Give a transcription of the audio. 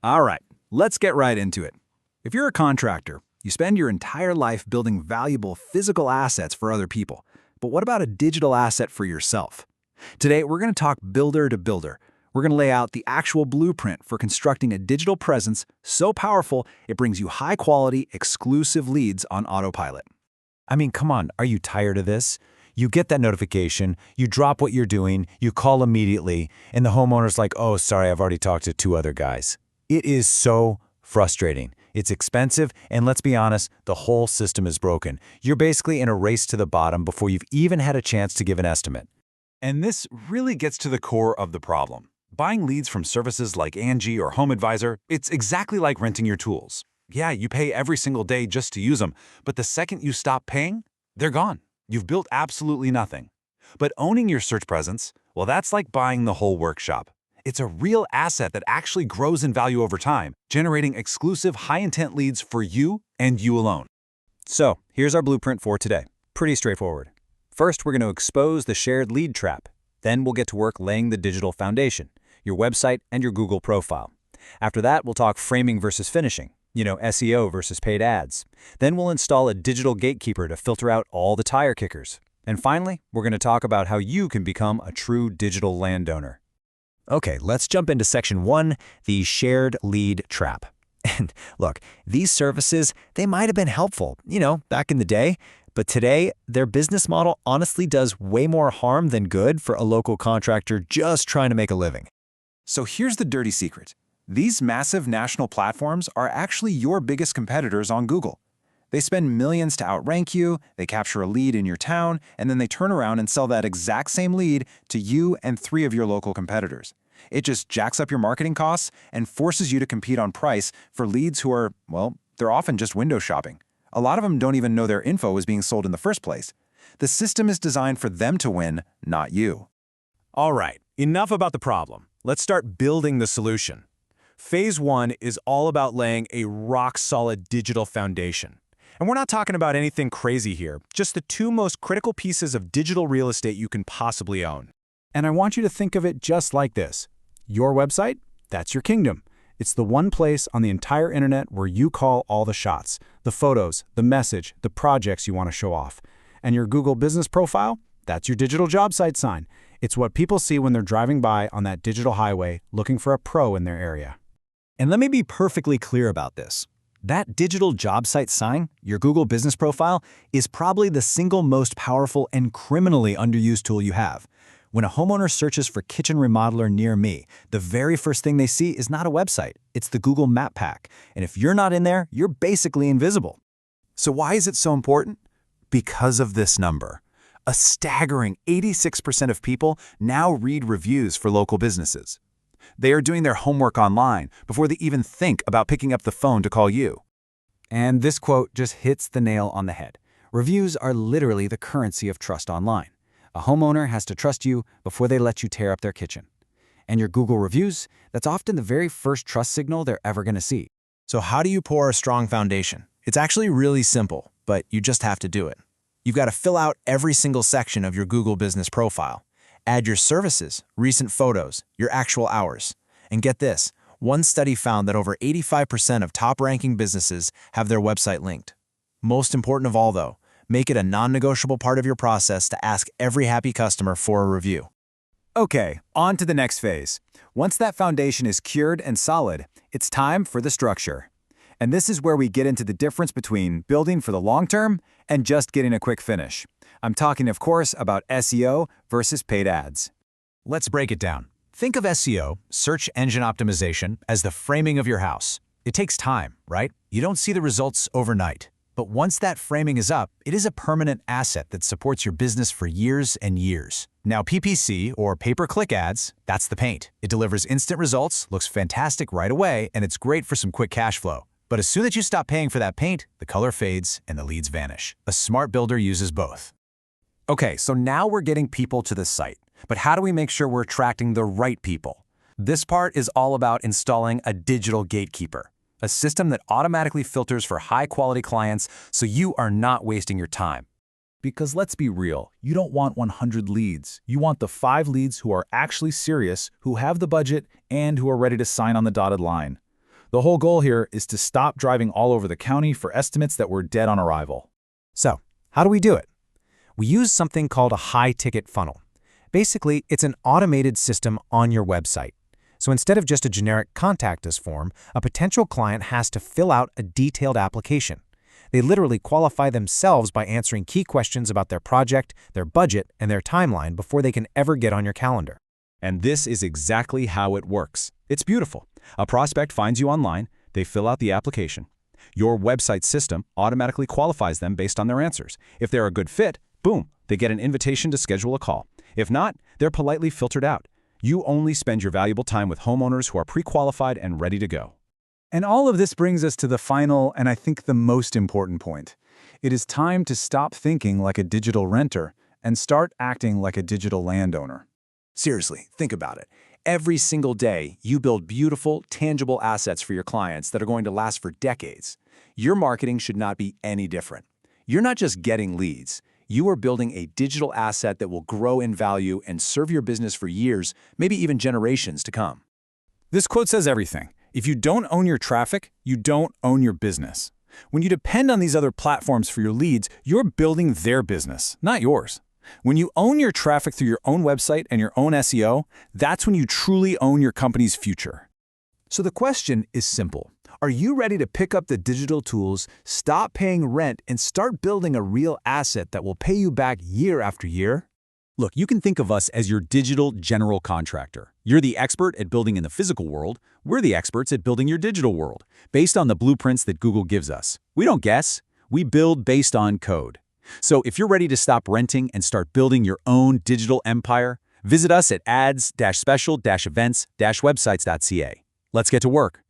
All right, let's get right into it. If you're a contractor, you spend your entire life building valuable physical assets for other people. But what about a digital asset for yourself? Today, we're going to talk builder to builder. We're going to lay out the actual blueprint for constructing a digital presence so powerful it brings you high-quality, exclusive leads on autopilot. I mean, come on, are you tired of this? You get that notification, you drop what you're doing, you call immediately, and the homeowner's like, oh, sorry, I've already talked to 2 other guys. It is so frustrating. It's expensive, and let's be honest, the whole system is broken. You're basically in a race to the bottom before you've even had a chance to give an estimate. And this really gets to the core of the problem. Buying leads from services like Angie or Home Advisor, it's exactly like renting your tools. Yeah, you pay every single day just to use them, but the second you stop paying, they're gone. You've built absolutely nothing. But owning your search presence, well, that's like buying the whole workshop. It's a real asset that actually grows in value over time, generating exclusive high-intent leads for you and you alone. So, here's our blueprint for today. Pretty straightforward. First, we're going to expose the shared lead trap. Then we'll get to work laying the digital foundation, your website and your Google profile. After that, we'll talk framing versus finishing, SEO versus paid ads. Then we'll install a digital gatekeeper to filter out all the tire kickers. And finally, we're going to talk about how you can become a true digital landowner. Okay, let's jump into section 1, the shared lead trap. And look, these services, they might have been helpful, back in the day, but today, their business model honestly does way more harm than good for a local contractor just trying to make a living. So here's the dirty secret. These massive national platforms are actually your biggest competitors on Google. They spend millions to outrank you, they capture a lead in your town, and then they turn around and sell that exact same lead to you and 3 of your local competitors. It just jacks up your marketing costs and forces you to compete on price for leads who are, well, they're often just window shopping. A lot of them don't even know their info is being sold in the first place. The system is designed for them to win, not you. All right, enough about the problem. Let's start building the solution. Phase 1 is all about laying a rock-solid digital foundation. And we're not talking about anything crazy here, just the 2 most critical pieces of digital real estate you can possibly own. And I want you to think of it just like this. Your website, that's your kingdom. It's the one place on the entire internet where you call all the shots, the photos, the message, the projects you want to show off. And your Google business profile, that's your digital job site sign. It's what people see when they're driving by on that digital highway looking for a pro in their area. And let me be perfectly clear about this. That digital job site sign, your Google business profile, is probably the single most powerful and criminally underused tool you have. When a homeowner searches for kitchen remodeler near me, the very first thing they see is not a website, it's the Google Map Pack. And if you're not in there, you're basically invisible. So why is it so important? Because of this number. A staggering 86% of people now read reviews for local businesses. They are doing their homework online before they even think about picking up the phone to call you. And this quote just hits the nail on the head. Reviews are literally the currency of trust online. A homeowner has to trust you before they let you tear up their kitchen. And your Google reviews, that's often the very first trust signal they're ever going to see. So how do you pour a strong foundation? It's actually really simple, but you just have to do it. You've got to fill out every single section of your Google business profile. Add your services, recent photos, your actual hours. And get this, one study found that over 85% of top-ranking businesses have their website linked. Most important of all, though, make it a non-negotiable part of your process to ask every happy customer for a review. Okay, on to the next phase. Once that foundation is cured and solid, it's time for the structure. And this is where we get into the difference between building for the long term and just getting a quick finish. I'm talking, of course, about SEO versus paid ads. Let's break it down. Think of SEO, search engine optimization, as the framing of your house. It takes time, right? You don't see the results overnight. But once that framing is up, it is a permanent asset that supports your business for years and years. Now, PPC, or pay-per-click ads, that's the paint. It delivers instant results, looks fantastic right away, and it's great for some quick cash flow. But as soon as you stop paying for that paint, the color fades and the leads vanish. A smart builder uses both. Okay, so now we're getting people to the site. But how do we make sure we're attracting the right people? This part is all about installing a digital gatekeeper, a system that automatically filters for high-quality clients so you are not wasting your time. Because let's be real, you don't want 100 leads. You want the 5 leads who are actually serious, who have the budget, and who are ready to sign on the dotted line. The whole goal here is to stop driving all over the county for estimates that were dead on arrival. So, how do we do it? We use something called a high-ticket funnel. Basically, it's an automated system on your website. So instead of just a generic Contact Us form, a potential client has to fill out a detailed application. They literally qualify themselves by answering key questions about their project, their budget, and their timeline before they can ever get on your calendar. And this is exactly how it works. It's beautiful. A prospect finds you online, they fill out the application. Your website system automatically qualifies them based on their answers. If they're a good fit, boom, they get an invitation to schedule a call. If not, they're politely filtered out. You only spend your valuable time with homeowners who are pre-qualified and ready to go. And all of this brings us to the final and I think the most important point. It is time to stop thinking like a digital renter and start acting like a digital landowner. Seriously, think about it. Every single day, you build beautiful, tangible assets for your clients that are going to last for decades. Your marketing should not be any different. You're not just getting leads. You are building a digital asset that will grow in value and serve your business for years, maybe even generations to come. This quote says everything. If you don't own your traffic, you don't own your business. When you depend on these other platforms for your leads, you're building their business, not yours. When you own your traffic through your own website and your own SEO, that's when you truly own your company's future. So the question is simple. Are you ready to pick up the digital tools, stop paying rent, and start building a real asset that will pay you back year after year? Look, you can think of us as your digital general contractor. You're the expert at building in the physical world. We're the experts at building your digital world, based on the blueprints that Google gives us. We don't guess. We build based on code. So if you're ready to stop renting and start building your own digital empire, visit us at ads-special-events-websites.ca. Let's get to work.